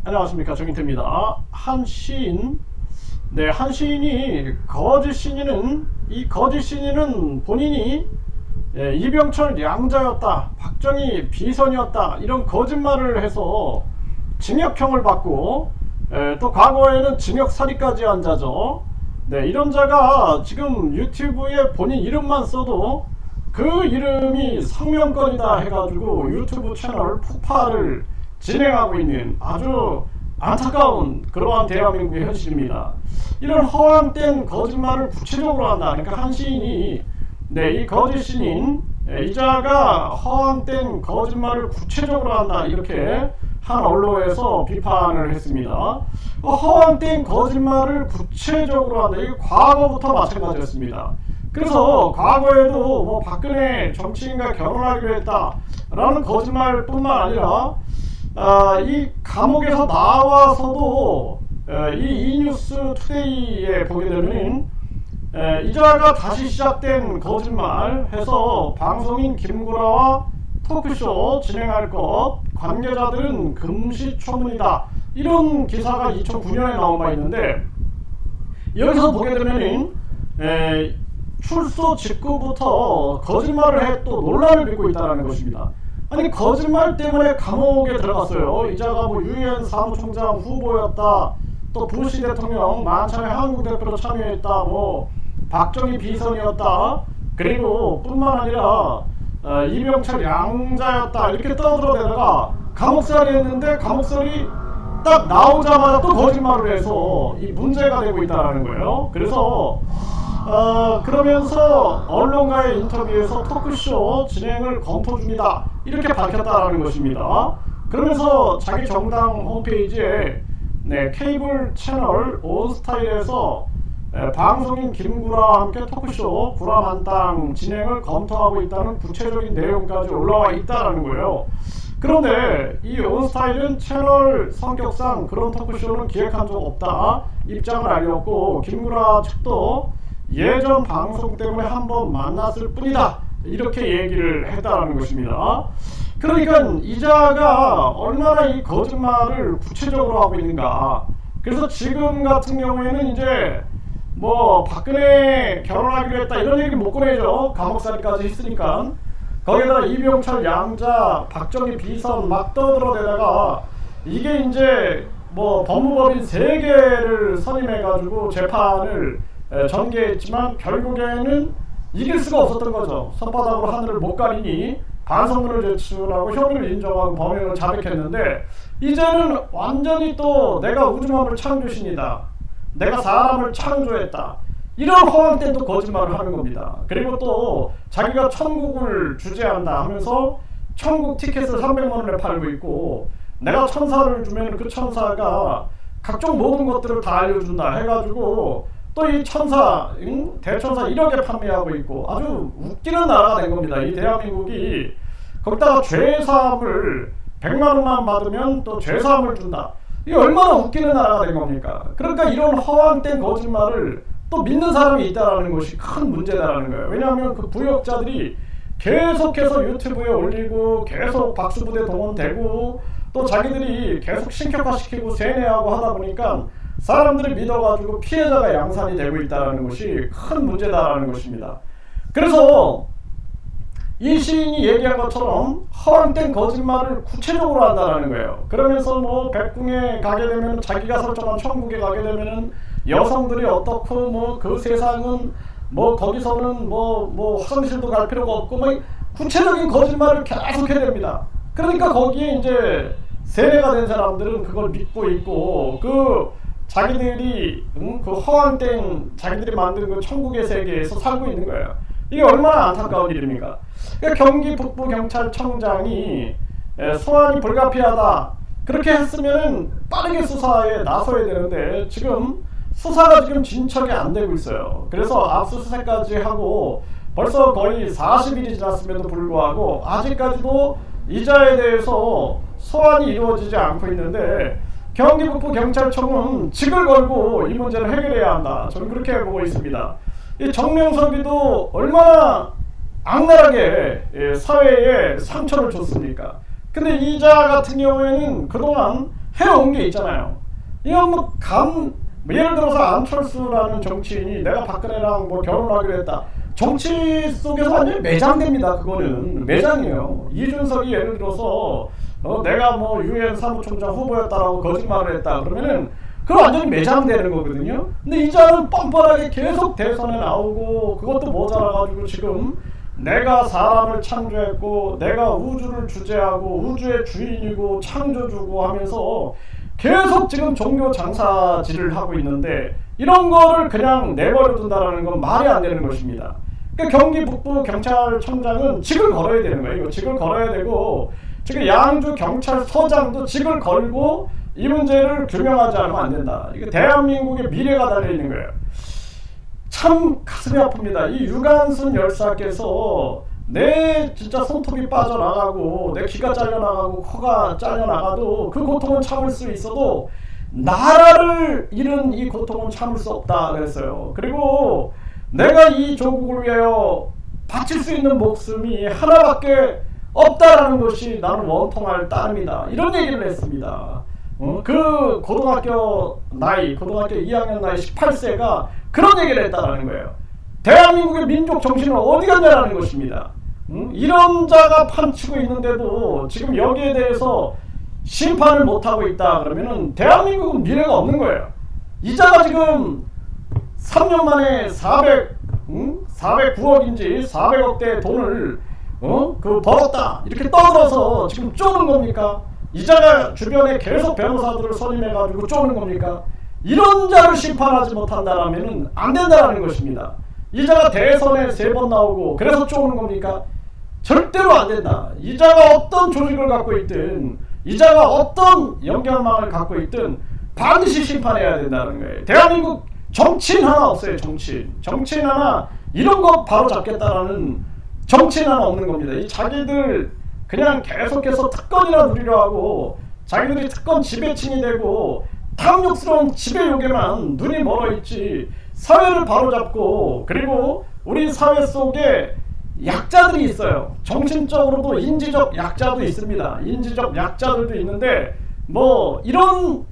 안녕하십니까, 정인태입니다. 한 시인, 한 시인이 거짓 시인은, 이 거짓 시인은 본인이 이병철 양자였다, 박정희 비선이었다, 이런 거짓말을 해서 징역형을 받고, 또 과거에는 징역살이까지 한 자죠. 이런 자가 지금 유튜브에 본인 이름만 써도 그 이름이 성명권이다 해가지고 유튜브 채널 폭파를 진행하고 있는 아주 안타까운 그러한 대한민국의 현실입니다. 이런 허황된 거짓말을 구체적으로 한다. 그러니까 한 시인이 이 거짓 시인 이자가 허황된 거짓말을 구체적으로 한다, 이렇게 한 언론에서 비판을 했습니다. 허황된 거짓말을 구체적으로 한다. 이게 과거부터 마찬가지였습니다. 그래서 과거에도 박근혜 정치인과 결혼하기로 했다라는 거짓말뿐만 아니라 이 감옥에서 나와서도 이 이뉴스 투데이에 보게 되면 이자가 다시 시작된 거짓말 해서 방송인 김구라와 토크쇼 진행할 것, 관계자들은 금시초문이다, 이런 기사가 2009년에 나온 바 있는데, 여기서 보게 되면 출소 직후부터 거짓말을 해 또 논란을 빚고 있다는 것입니다. 아니, 거짓말 때문에 감옥에 들어갔어요. 이자가 유엔 사무총장 후보였다, 또 부시 대통령 만찬에 한국 대표로 참여했다, 박정희 비선이었다, 그리고 뿐만 아니라 이병철 양자였다, 이렇게 떠들어대다가 감옥살이 했는데, 감옥살이 딱 나오자마자 또 거짓말을 해서 이 문제가 되고 있다는 거예요. 그래서 그러면서 언론과의 인터뷰에서 토크쇼 진행을 검토 중이다, 이렇게 밝혔다는 것입니다. 그러면서 자기 정당 홈페이지에 케이블 채널 온스타일에서 방송인 김구라와 함께 토크쇼 구라만땅 진행을 검토하고 있다는 구체적인 내용까지 올라와 있다는 거예요. 그런데 이 온스타일은 채널 성격상 그런 토크쇼는 기획한 적 없다 입장을 알렸고, 김구라 측도 예전 방송 때문에 한번 만났을 뿐이다, 이렇게 얘기를 했다는 것입니다. 그러니까 이자가 얼마나 이 거짓말을 구체적으로 하고 있는가. 그래서 지금 같은 경우에는 이제 박근혜 결혼하기로 했다, 이런 얘기 못 꺼내죠. 감옥살이까지 했으니까. 거기다가 이병철 양자, 박정희 비선 막 떠들어대다가 이게 이제 법무법인 3개를 선임해가지고 재판을 전개했지만 결국에는 이길 수가 없었던 거죠. 손바닥으로 하늘을 못 가리니 반성문을 제출하고 혐의를 인정하고 범행을 자백했는데, 이제는 완전히 또 내가 우주만물 창조신이다, 내가 사람을 창조했다, 이런 허황된 또 거짓말을 하는 겁니다. 그리고 또 자기가 천국을 주재한다 하면서 천국 티켓을 300만원에 팔고 있고, 내가 천사를 주면 그 천사가 각종 모든 것들을 다 알려준다 해가지고 또 이 천사, 대천사 1억에 판매하고 있고, 아주 웃기는 나라가 된 겁니다. 이 대한민국이. 거기다가 죄사함을 100만원만 받으면 또 죄사함을 준다, 이게 얼마나 웃기는 나라가 된 겁니까? 그러니까 이런 허황된 거짓말을 또 믿는 사람이 있다는 것이 큰 문제다라는 거예요. 왜냐하면 그 부역자들이 계속해서 유튜브에 올리고 계속 박수부대 동원되고 또 자기들이 계속 신격화시키고 세뇌하고 하다 보니까 사람들이 믿어가지고 피해자가 양산이 되고 있다는 것이 큰 문제다라는 것입니다. 그래서 이 시인이 얘기한 것처럼 허황된 거짓말을 구체적으로 한다는 거예요. 그러면서 백궁에 가게 되면, 자기가 설정한 천국에 가게 되면은 여성들이 어떻고 그 세상은 거기서는 화장실도 갈 필요가 없고 구체적인 거짓말을 계속 해야 됩니다. 그러니까 거기에 이제 세뇌가 된 사람들은 그걸 믿고 있고, 그 자기들이 그 허황된 자기들이 만든 그 천국의 세계에서 살고 있는 거예요. 이게 얼마나 안타까운 일입니까? 그러니까 경기 북부경찰청장이 소환이 불가피하다, 그렇게 했으면 빠르게 수사에 나서야 되는데 지금 수사가 지금 진척이 안 되고 있어요. 그래서 압수수색까지 하고 벌써 거의 40일이 지났음에도 불구하고 아직까지도 이자에 대해서 소환이 이루어지지 않고 있는데, 경기 북부경찰청은 직을 걸고 이 문제를 해결해야 한다, 저는 그렇게 보고 있습니다. 이 정명석이도 얼마나 악랄하게 사회에 상처를 줬습니까? 근데 이자 같은 경우에는 그동안 해온 게 있잖아요. 이건 예를 들어서 안철수라는 정치인이 내가 박근혜랑 뭐 결혼하기로 했다. 정치 속에서 완전히 매장됩니다. 그거는 매장이에요. 이준석이 예를 들어서 내가 뭐 유엔 사무총장 후보였다라고 거짓말을 했다 그러면은 그건 완전히 매장되는 거거든요. 근데 이자는 뻔뻔하게 계속 대선에 나오고 그것도 모자라가지고 지금 내가 사람을 창조했고 내가 우주를 주재하고 우주의 주인이고 창조주고 하면서 계속 지금 종교 장사질을 하고 있는데 이런 거를 그냥 내버려 둔다라는 건 말이 안 되는 것입니다. 그러니까 경기 북부 경찰청장은 직을 걸어야 되는 거예요. 이거 직을 걸어야 되고 지금 양주 경찰서장도 직을 걸고 이 문제를 규명하지 않으면 안 된다. 이게 대한민국의 미래가 달려 있는 거예요. 참 가슴이 아픕니다. 이 유관순 열사께서 내 진짜 손톱이 빠져나가고 내 귀가 잘려나가고 코가 잘려나가도 그 고통은 참을 수 있어도 나라를 잃은 이 고통은 참을 수 없다 그랬어요. 그리고 내가 이 조국을 위하여 바칠 수 있는 목숨이 하나밖에 없다라는 것이 나는 원통할 따름이다. 이런 얘기를 했습니다. 그 고등학교 2학년 나이 18세가 그런 얘기를 했다라는 거예요. 대한민국의 민족 정신은 어디 갔냐라는 것입니다. 이런 자가 판치고 있는데도 지금 여기에 대해서 심판을 못하고 있다 그러면은 대한민국은 미래가 없는 거예요. 이 자가 지금 3년 만에 409억인지 400억대 돈을 벌었다 이렇게 떠들어서 지금 쪼는 겁니까? 이 자가 주변에 계속 변호사들을 선임해가지고 쪼는 겁니까? 이런 자를 심판하지 못한다라면 안 된다라는 것입니다. 이 자가 대선에 3번 나오고 그래서 쪼는 겁니까? 절대로 안 된다. 이 자가 어떤 조직을 갖고 있든 이 자가 어떤 연결망을 갖고 있든 반드시 심판해야 된다는 거예요. 대한민국 정치인 하나 없어요. 정치인 하나 이런 거 바로 잡겠다라는 정치인 하나 없는 겁니다. 이 자기들 그냥 계속해서 특권이나 누리려 하고 자기들이 특권 지배층이 되고 탐욕스러운 지배욕에만 눈이 멀어있지 사회를 바로잡고 그리고 우리 사회 속에 약자들이 있어요. 정신적으로도 인지적 약자도 있습니다. 인지적 약자들도 있는데 뭐 이런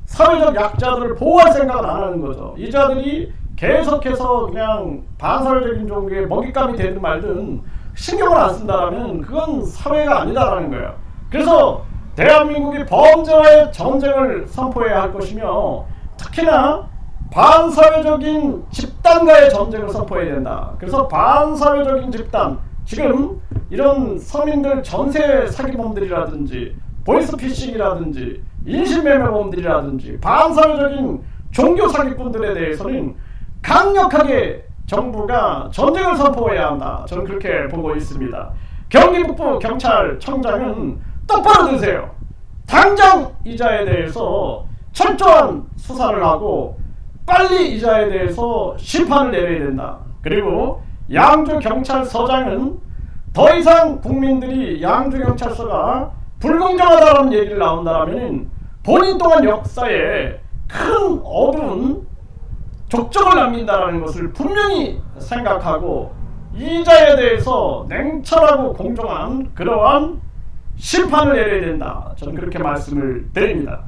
사회적 약자들을 보호할 생각은 안 하는 거죠. 이 자들이 계속해서 그냥 반사회적인 종교에 먹잇감이 되든 말든 신경을 안 쓴다라면 그건 사회가 아니다라는 거예요. 그래서 대한민국이 범죄와의 전쟁을 선포해야 할 것이며 특히나 반사회적인 집단과의 전쟁을 선포해야 된다. 그래서 반사회적인 집단, 지금 이런 서민들 전세 사기범들이라든지 보이스피싱이라든지 인신매매범들이라든지 반사회적인 종교 사기꾼들에 대해서는 강력하게 정부가 전쟁을 선포해야 한다. 저는 그렇게 보고 있습니다. 경기 북부 경찰청장은 똑바로 드세요. 당장 이자에 대해서 철저한 수사를 하고 빨리 이자에 대해서 심판을 내려야 된다. 그리고 양주 경찰서장은 더 이상 국민들이 양주 경찰서가 불공정하다는 얘기를 나온다면 본인 또한 역사에 큰 어두운 족적을 남긴다는 것을 분명히 생각하고 이자에 대해서 냉철하고 공정한 그러한 심판을 내려야 된다. 저는 그렇게 말씀을 드립니다.